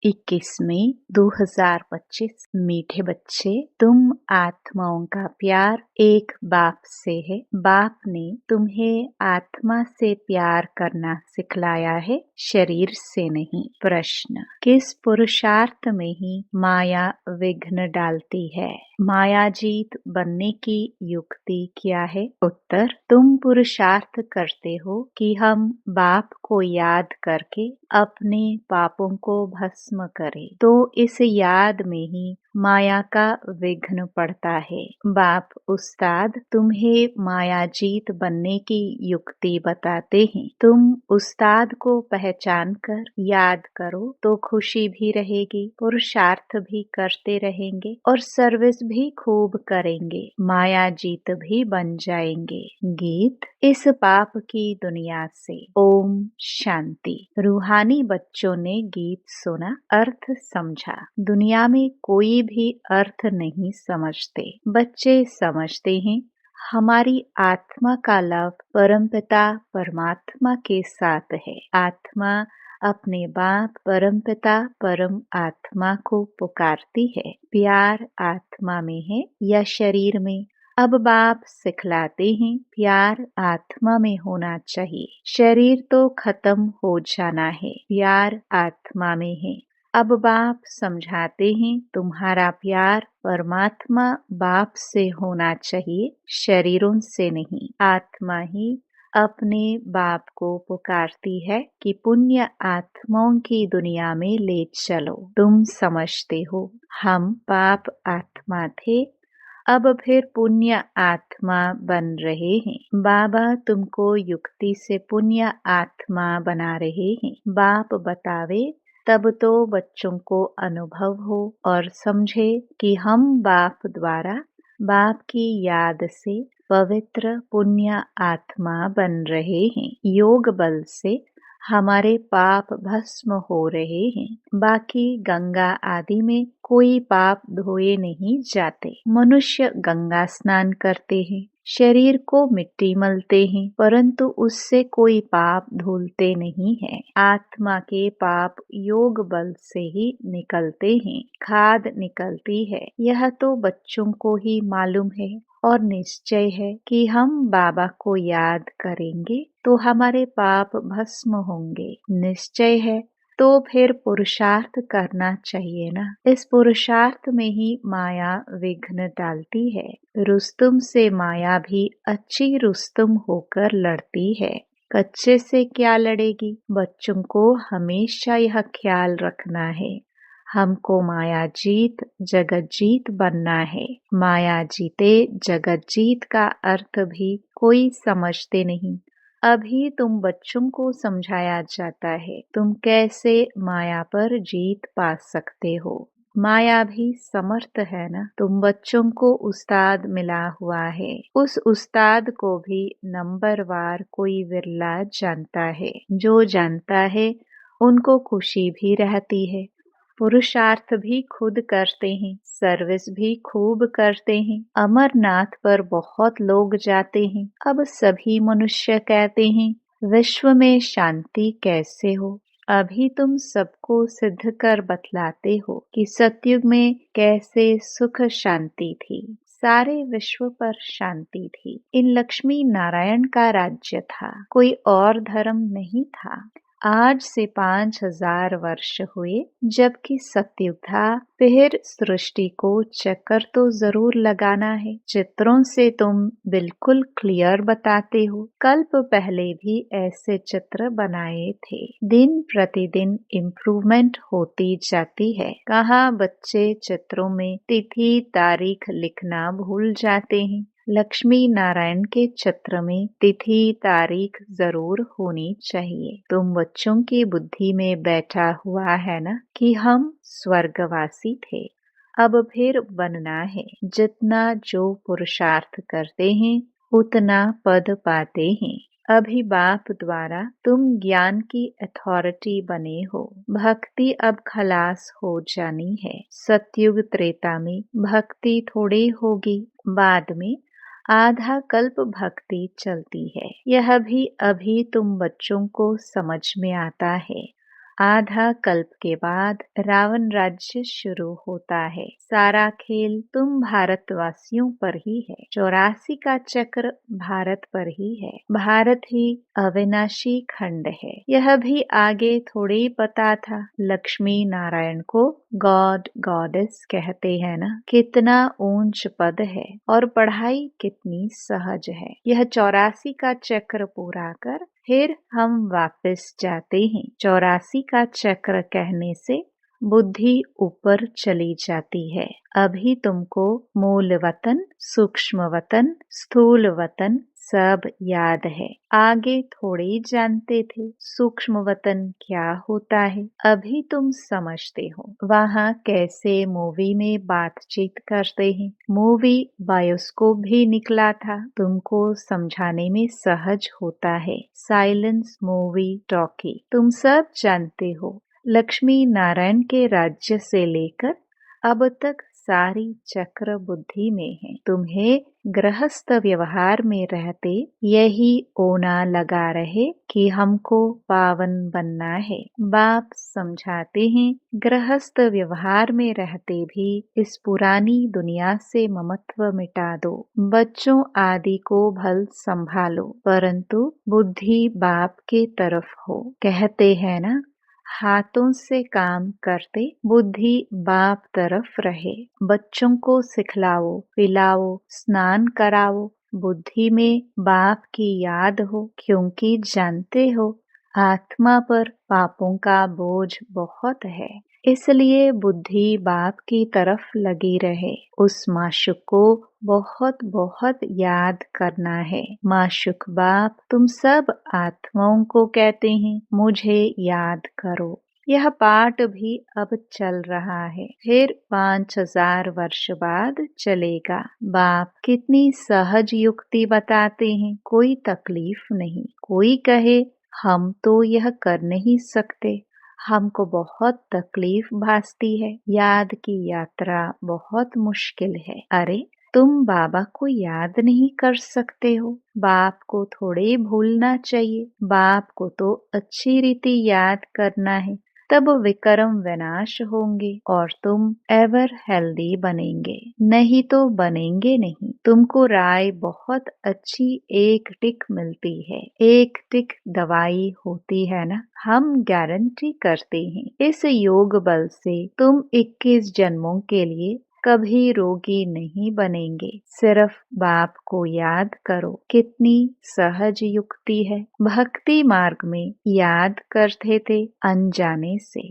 21 मई 2025। मीठे बच्चे, तुम आत्माओं का प्यार एक बाप से है। बाप ने तुम्हें आत्मा से प्यार करना सिखलाया है, शरीर से नहीं। प्रश्न, किस पुरुषार्थ में ही माया विघ्न डालती है? मायाजीत बनने की युक्ति क्या है? उत्तर, तुम पुरुषार्थ करते हो कि हम बाप को याद करके अपने पापों को भस्म करें, तो इस याद में ही माया का विघ्न पड़ता है। बाप उस्ताद तुम्हें मायाजीत बनने की युक्ति बताते हैं। तुम उस्ताद को पहचान कर याद करो तो खुशी भी रहेगी, पुरुषार्थ भी करते रहेंगे और सर्विस भी खूब करेंगे, मायाजीत भी बन जाएंगे। गीत, इस पाप की दुनिया से। ओम शांति। रूहानी बच्चों ने गीत सुना, अर्थ समझा। दुनिया में कोई भी अर्थ नहीं समझते। बच्चे समझते हैं हमारी आत्मा का लव परमपिता परमात्मा के साथ है। आत्मा अपने बाप परमपिता परम आत्मा को पुकारती है। प्यार आत्मा में है या शरीर में? अब बाप सिखलाते हैं प्यार आत्मा में होना चाहिए। शरीर तो खत्म हो जाना है, प्यार आत्मा में है। अब बाप समझाते हैं तुम्हारा प्यार परमात्मा बाप से होना चाहिए, शरीरों से नहीं। आत्मा ही अपने बाप को पुकारती है कि पुण्य आत्माओं की दुनिया में ले चलो। तुम समझते हो हम पाप आत्मा थे, अब फिर पुण्य आत्मा बन रहे हैं। बाबा तुमको युक्ति से पुण्य आत्मा बना रहे हैं। बाप बतावे तब तो बच्चों को अनुभव हो और समझे कि हम बाप द्वारा बाप की याद से पवित्र पुण्य आत्मा बन रहे हैं। योग बल से हमारे पाप भस्म हो रहे हैं। बाकी गंगा आदि में कोई पाप धोए नहीं जाते। मनुष्य गंगा स्नान करते हैं, शरीर को मिट्टी मलते हैं, परंतु उससे कोई पाप धुलते नहीं है। आत्मा के पाप योग बल से ही निकलते हैं, खाद निकलती है। यह तो बच्चों को ही मालूम है और निश्चय है कि हम बाबा को याद करेंगे तो हमारे पाप भस्म होंगे। निश्चय है तो फिर पुरुषार्थ करना चाहिए ना। इस पुरुषार्थ में ही माया विघ्न डालती है। रुस्तुम से माया भी अच्छी रुस्तुम होकर लड़ती है। कच्चे से क्या लड़ेगी? बच्चों को हमेशा यह ख्याल रखना है हमको माया जीत जगत जीत बनना है। माया जीते जगत जीत का अर्थ भी कोई समझते नहीं। अभी तुम बच्चों को समझाया जाता है तुम कैसे माया पर जीत पा सकते हो। माया भी समर्थ है ना। तुम बच्चों को उस्ताद मिला हुआ है, उस उस्ताद को भी नंबरवार कोई विरला जानता है। जो जानता है उनको खुशी भी रहती है। पुरुषार्थ भी खुद करते हैं, सर्विस भी खूब करते हैं। अमरनाथ पर बहुत लोग जाते हैं। अब सभी मनुष्य कहते हैं विश्व में शांति कैसे हो? अभी तुम सबको सिद्ध कर बतलाते हो कि सतयुग में कैसे सुख शांति थी। सारे विश्व पर शांति थी। इन लक्ष्मी नारायण का राज्य था, कोई और धर्म नहीं था। आज से 5000 वर्ष हुए जबकि सतयुग था। फिर सृष्टि को चक्कर तो जरूर लगाना है। चित्रों से तुम बिल्कुल क्लियर बताते हो। कल्प पहले भी ऐसे चित्र बनाए थे। दिन प्रतिदिन इम्प्रूवमेंट होती जाती है। कहाँ बच्चे चित्रों में तिथि तारीख लिखना भूल जाते हैं। लक्ष्मी नारायण के चित्र में तिथि तारीख जरूर होनी चाहिए। तुम बच्चों की बुद्धि में बैठा हुआ है ना कि हम स्वर्गवासी थे। अब फिर बनना है। जितना जो पुरुषार्थ करते हैं उतना पद पाते हैं। अभी बाप द्वारा तुम ज्ञान की अथॉरिटी बने हो। भक्ति अब खलास हो जानी है। सतयुग त्रेता में भक्ति थोड़ी होगी, बाद में आधा कल्प भक्ति चलती है। यह भी अभी तुम बच्चों को समझ में आता है। आधा कल्प के बाद रावण राज्य शुरू होता है। सारा खेल तुम भारतवासियों पर ही है। 84 का चक्र भारत पर ही है। भारत ही अविनाशी खंड है। यह भी आगे थोड़ी पता था। लक्ष्मी नारायण को गॉड गॉडेस कहते हैं ना। कितना ऊंच पद है और पढ़ाई कितनी सहज है। यह 84 का चक्र पूरा कर फिर हम वापस जाते हैं। 84 का चक्र कहने से बुद्धि ऊपर चली जाती है। अभी तुमको मूल वतन, सूक्ष्म वतन, स्थूल वतन सब याद है। आगे थोड़ी जानते थे सूक्ष्म वतन क्या होता है। अभी तुम समझते हो वहाँ कैसे मूवी में बातचीत करते हैं। मूवी बायोस्कोप भी निकला था। तुमको समझाने में सहज होता है। साइलेंस मूवी टॉकी तुम सब जानते हो। लक्ष्मी नारायण के राज्य से लेकर अब तक सारी चक्र बुद्धि में है। तुम्हें गृहस्थ व्यवहार में रहते यही ओना लगा रहे कि हमको पावन बनना है। बाप समझाते हैं गृहस्थ व्यवहार में रहते भी इस पुरानी दुनिया से ममत्व मिटा दो। बच्चों आदि को भल संभालो परंतु बुद्धि बाप के तरफ हो। कहते हैं ना हाथों से काम करते बुद्धि बाप तरफ रहे। बच्चों को सिखलाओ, पिलाओ, स्नान कराओ, बुद्धि में बाप की याद हो, क्योंकि जानते हो आत्मा पर पापों का बोझ बहुत है। इसलिए बुद्धि बाप की तरफ लगी रहे। उस माशुक को बहुत बहुत याद करना है। माशुक बाप तुम सब आत्माओं को कहते हैं मुझे याद करो। यह पाठ भी अब चल रहा है, फिर 5000 वर्ष बाद चलेगा। बाप कितनी सहज युक्ति बताते हैं, कोई तकलीफ नहीं। कोई कहे हम तो यह कर नहीं सकते, हमको बहुत तकलीफ भासती है, याद की यात्रा बहुत मुश्किल है। अरे तुम बाबा को याद नहीं कर सकते हो। बाप को थोड़े भूलना चाहिए। बाप को तो अच्छी रीति याद करना है, तब विक्रम विनाश होंगे और तुम एवर हेल्दी बनेंगे। नहीं तो बनेंगे नहीं। तुमको राय बहुत अच्छी एक टिक मिलती है। एक टिक दवाई होती है ना। हम गारंटी करते हैं इस योग बल से तुम 21 जन्मों के लिए कभी रोगी नहीं बनेंगे। सिर्फ बाप को याद करो। कितनी सहज युक्ति है। भक्ति मार्ग में याद करते थे अनजाने से।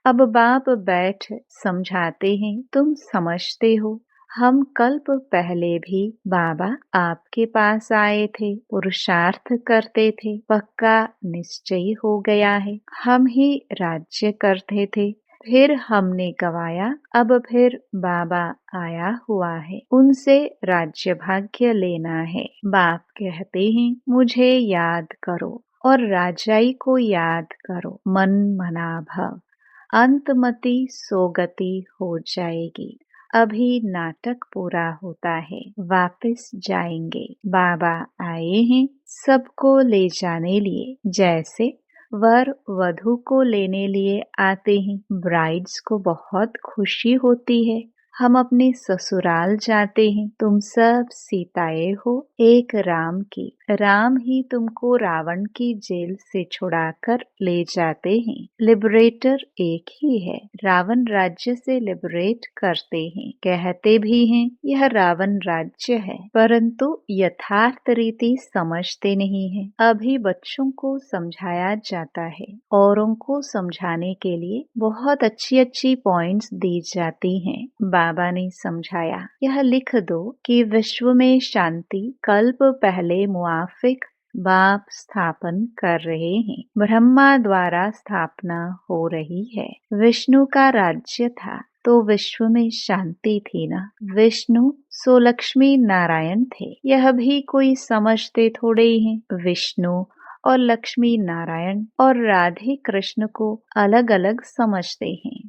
अब बाप बैठ समझाते हैं, तुम समझते हो। हम कल्प पहले भी बाबा आपके पास आए थे, पुरुषार्थ करते थे, पक्का निश्चय हो गया है हम ही राज्य करते थे। फिर हमने गवाया, अब फिर बाबा आया हुआ है, उनसे राज्य भाग्य लेना है। बाप कहते हैं मुझे याद करो और राजाई को याद करो। मन मना भव, अंतमति सोगति हो जाएगी। अभी नाटक पूरा होता है, वापस जाएंगे। बाबा आए हैं सबको ले जाने लिए, जैसे वर वधू को लेने लिए आते हैं। ब्राइड्स को बहुत खुशी होती है हम अपने ससुराल जाते हैं। तुम सब सीताएं हो एक राम की। राम ही तुमको रावण की जेल से छुड़ाकर ले जाते हैं। लिबरेटर एक ही है, रावण राज्य से लिबरेट करते हैं। कहते भी हैं यह रावण राज्य है, परंतु यथार्थ रीति समझते नहीं है। अभी बच्चों को समझाया जाता है, औरों को समझाने के लिए बहुत अच्छी अच्छी पॉइंट्स दी जाती हैं। बाबा ने समझाया, यह लिख दो कि विश्व में शांति कल्प पहले मुआफिक बाप स्थापन कर रहे हैं। ब्रह्मा द्वारा स्थापना हो रही है। विष्णु का राज्य था तो विश्व में शांति थी ना। विष्णु सो लक्ष्मी नारायण थे, यह भी कोई समझते थोड़े ही हैं। विष्णु और लक्ष्मी नारायण और राधे कृष्ण को अलग अलग समझते हैं।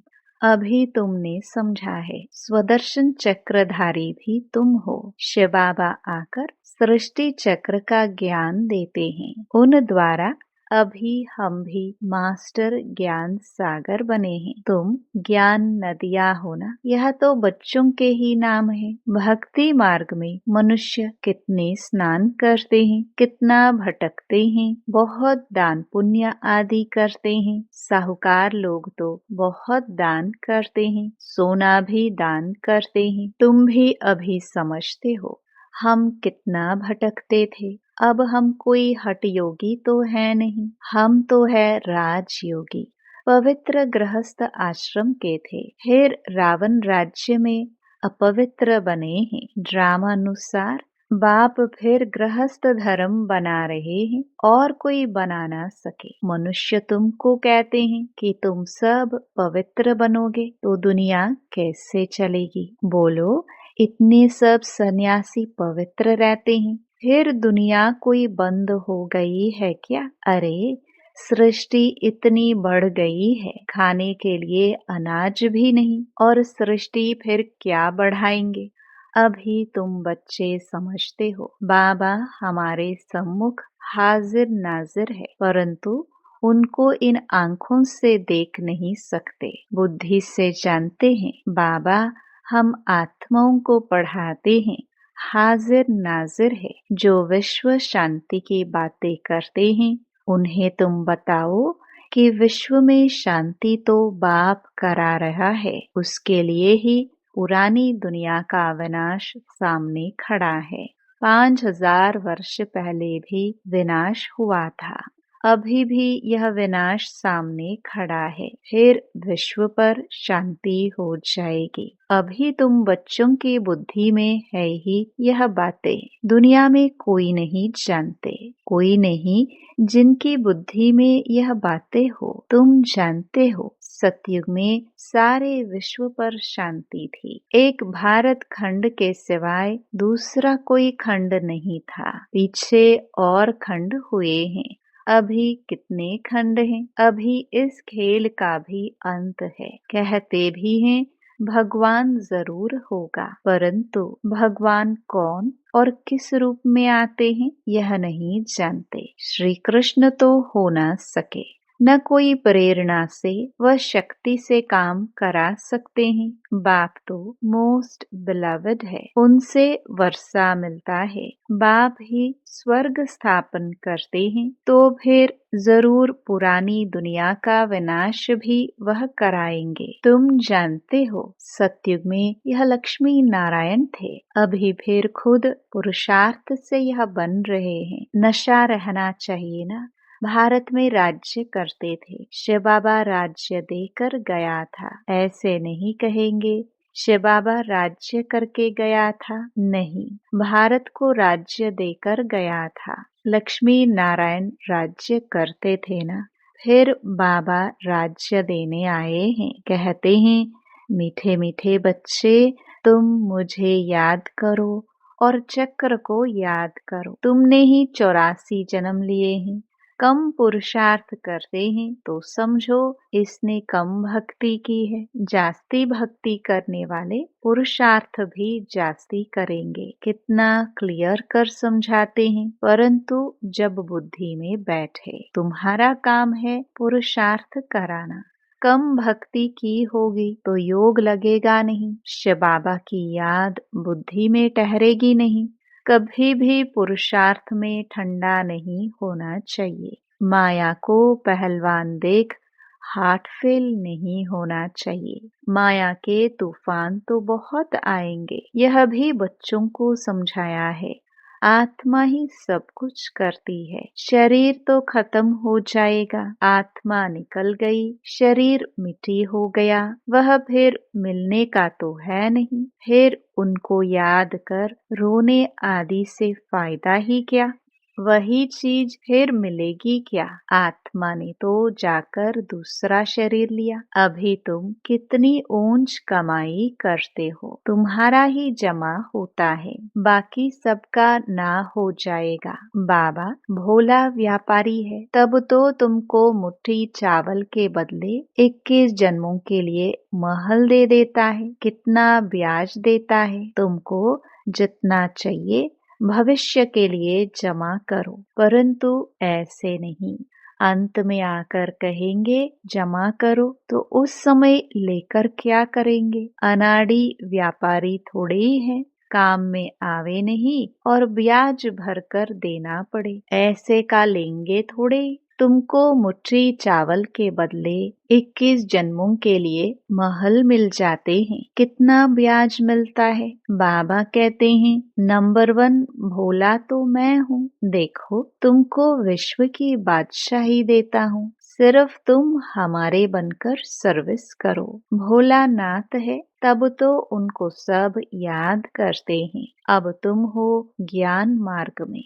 अभी तुमने समझा है, स्वदर्शन चक्रधारी भी तुम हो। शिव बाबा आकर सृष्टि चक्र का ज्ञान देते हैं, उन द्वारा अभी हम भी मास्टर ज्ञान सागर बने हैं। तुम ज्ञान नदियाँ हो ना, यह तो बच्चों के ही नाम है। भक्ति मार्ग में मनुष्य कितने स्नान करते हैं, कितना भटकते हैं, बहुत दान पुण्य आदि करते हैं। साहूकार लोग तो बहुत दान करते हैं, सोना भी दान करते हैं। तुम भी अभी समझते हो हम कितना भटकते थे। अब हम कोई हठ योगी तो है नहीं, हम तो है राजयोगी। पवित्र गृहस्थ आश्रम के थे, फिर रावण राज्य में अपवित्र बने हैं। ड्रामानुसार बाप फिर गृहस्थ धर्म बना रहे हैं और कोई बना ना सके। मनुष्य तुमको कहते हैं कि तुम सब पवित्र बनोगे तो दुनिया कैसे चलेगी? बोलो, इतने सब सन्यासी पवित्र रहते हैं, फिर दुनिया कोई बंद हो गई है क्या? अरे सृष्टि इतनी बढ़ गई है, खाने के लिए अनाज भी नहीं, और सृष्टि फिर क्या बढ़ाएंगे? अभी तुम बच्चे समझते हो बाबा हमारे सम्मुख हाजिर नाजिर है, परंतु उनको इन आंखों से देख नहीं सकते। बुद्धि से जानते हैं बाबा हम आत्माओं को पढ़ाते हैं, हाजिर नाजिर है। जो विश्व शांति की बातें करते हैं उन्हें तुम बताओ कि विश्व में शांति तो बाप करा रहा है, उसके लिए ही पुरानी दुनिया का विनाश सामने खड़ा है। 5000 वर्ष पहले भी विनाश हुआ था, अभी भी यह विनाश सामने खड़ा है, फिर विश्व पर शांति हो जाएगी। अभी तुम बच्चों की बुद्धि में है ही यह बातें, दुनिया में कोई नहीं जानते, कोई नहीं जिनकी बुद्धि में यह बातें हो। तुम जानते हो सतयुग में सारे विश्व पर शांति थी, एक भारत खंड के सिवाय दूसरा कोई खंड नहीं था। पीछे और खंड हुए हैं, अभी कितने खंड हैं? अभी इस खेल का भी अंत है। कहते भी हैं भगवान जरूर होगा, परंतु भगवान कौन और किस रूप में आते हैं यह नहीं जानते। श्री कृष्ण तो हो ना सके, न कोई प्रेरणा से व शक्ति से काम करा सकते हैं। बाप तो मोस्ट बिलवड है, उनसे वर्षा मिलता है। बाप ही स्वर्ग स्थापन करते हैं, तो फिर जरूर पुरानी दुनिया का विनाश भी वह कराएंगे। तुम जानते हो सतयुग में यह लक्ष्मी नारायण थे, अभी फिर खुद पुरुषार्थ से यह बन रहे हैं। नशा रहना चाहिए ना। भारत में राज्य करते थे, शिव बाबा राज्य देकर गया था, ऐसे नहीं कहेंगे शिव बाबा राज्य करके गया था। नहीं, भारत को राज्य देकर गया था। लक्ष्मी नारायण राज्य करते थे ना, फिर बाबा राज्य देने आए हैं। कहते हैं मीठे मीठे बच्चे तुम मुझे याद करो और चक्र को याद करो। तुमने ही 84 जन्म लिए हैं, कम पुरुषार्थ करते हैं तो समझो इसने कम भक्ति की है। जास्ती भक्ति करने वाले पुरुषार्थ भी जास्ती करेंगे। कितना क्लियर कर समझाते हैं, परंतु जब बुद्धि में बैठे तुम्हारा काम है पुरुषार्थ कराना। कम भक्ति की होगी तो योग लगेगा नहीं, शिव बाबा की याद बुद्धि में ठहरेगी नहीं। कभी भी पुरुषार्थ में ठंडा नहीं होना चाहिए। माया को पहलवान देख हार्ट फेल नहीं होना चाहिए। माया के तूफान तो बहुत आएंगे, यह भी बच्चों को समझाया है। आत्मा ही सब कुछ करती है, शरीर तो खत्म हो जाएगा। आत्मा निकल गई, शरीर मिट्टी हो गया, वह फिर मिलने का तो है नहीं। फिर उनको याद कर रोने आदि से फायदा ही क्या? वही चीज फिर मिलेगी क्या? आत्मा ने तो जाकर दूसरा शरीर लिया। अभी तुम कितनी ऊंच कमाई करते हो, तुम्हारा ही जमा होता है, बाकी सबका ना हो जाएगा। बाबा भोला व्यापारी है, तब तो तुमको मुट्ठी चावल के बदले 21 जन्मों के लिए महल दे देता है। कितना ब्याज देता है? तुमको जितना चाहिए भविष्य के लिए जमा करो, परंतु ऐसे नहीं। अंत में आकर कहेंगे जमा करो, तो उस समय लेकर क्या करेंगे? अनाड़ी व्यापारी थोड़े ही हैं, काम में आवे नहीं और ब्याज भरकर देना पड़े, ऐसे का लेंगे थोड़े। तुमको मुट्ठी चावल के बदले 21 जन्मों के लिए महल मिल जाते हैं। कितना ब्याज मिलता है? बाबा कहते हैं नंबर 1 भोला तो मैं हूँ। देखो तुमको विश्व की बादशाही देता हूँ, सिर्फ तुम हमारे बनकर सर्विस करो। भोलानाथ है तब तो उनको सब याद करते हैं। अब तुम हो ज्ञान मार्ग में,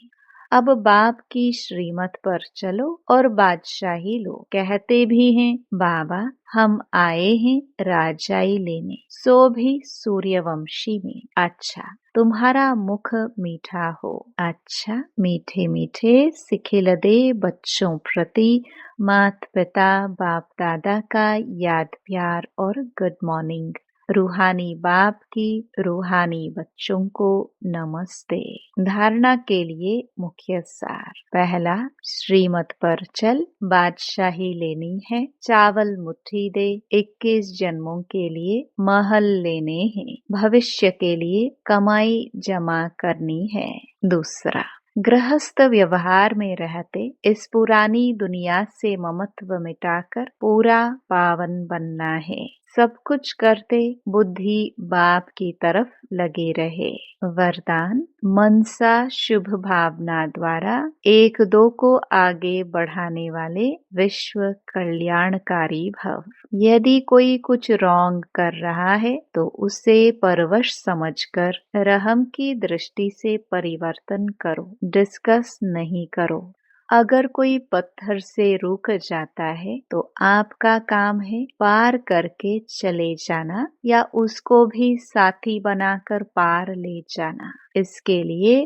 अब बाप की श्रीमत पर चलो और बादशाही लो। कहते भी हैं बाबा हम आए हैं राजाई लेने, सो भी सूर्यवंशी में। अच्छा तुम्हारा मुख मीठा हो। अच्छा मीठे मीठे सिखिलदे बच्चों प्रति माता पिता बाप दादा का याद प्यार और गुड मॉर्निंग। रूहानी बाप की रूहानी बच्चों को नमस्ते। धारणा के लिए मुख्य सार। पहला, श्रीमत पर चल, बादशाही लेनी है, चावल मुट्ठी दे, 21 जन्मों के लिए महल लेने हैं, भविष्य के लिए कमाई जमा करनी है। दूसरा, गृहस्थ व्यवहार में रहते इस पुरानी दुनिया से ममत्व मिटाकर पूरा पावन बनना है। सब कुछ करते बुद्धि बाप की तरफ लगे रहे। वरदान, मनसा शुभ भावना द्वारा एक दो को आगे बढ़ाने वाले विश्व कल्याणकारी भव। यदि कोई कुछ रॉन्ग कर रहा है तो उसे परवश समझकर रहम की दृष्टि से परिवर्तन करो, डिस्कस नहीं करो। अगर कोई पत्थर से रुक जाता है तो आपका काम है पार करके चले जाना या उसको भी साथी बनाकर पार ले जाना। इसके लिए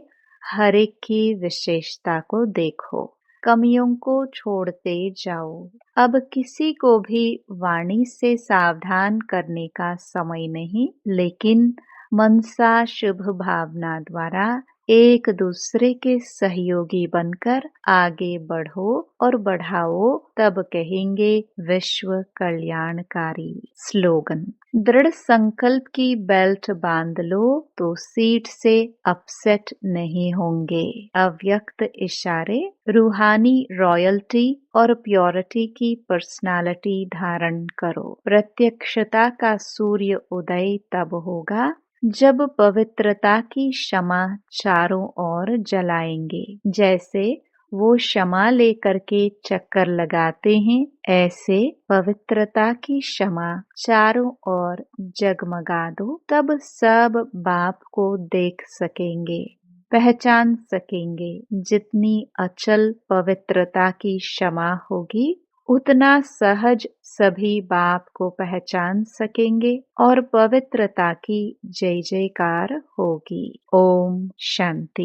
हर एक की विशेषता को देखो, कमियों को छोड़ते जाओ। अब किसी को भी वाणी से सावधान करने का समय नहीं, लेकिन मनसा शुभ भावना द्वारा एक दूसरे के सहयोगी बनकर आगे बढ़ो और बढ़ाओ, तब कहेंगे विश्व कल्याणकारी। स्लोगन, दृढ़ संकल्प की बेल्ट बांध लो तो सीट से अपसेट नहीं होंगे। अव्यक्त इशारे, रूहानी रॉयल्टी और प्योरिटी की पर्सनालिटी धारण करो। प्रत्यक्षता का सूर्य उदय तब होगा जब पवित्रता की क्षमा चारों ओर जलाएंगे। जैसे वो क्षमा लेकर के चक्कर लगाते हैं, ऐसे पवित्रता की क्षमा चारों ओर जगमगा दो, तब सब बाप को देख सकेंगे, पहचान सकेंगे। जितनी अचल पवित्रता की क्षमा होगी उतना सहज सभी बाप को पहचान सकेंगे और पवित्रता की जय जयकार होगी। ओम शांति।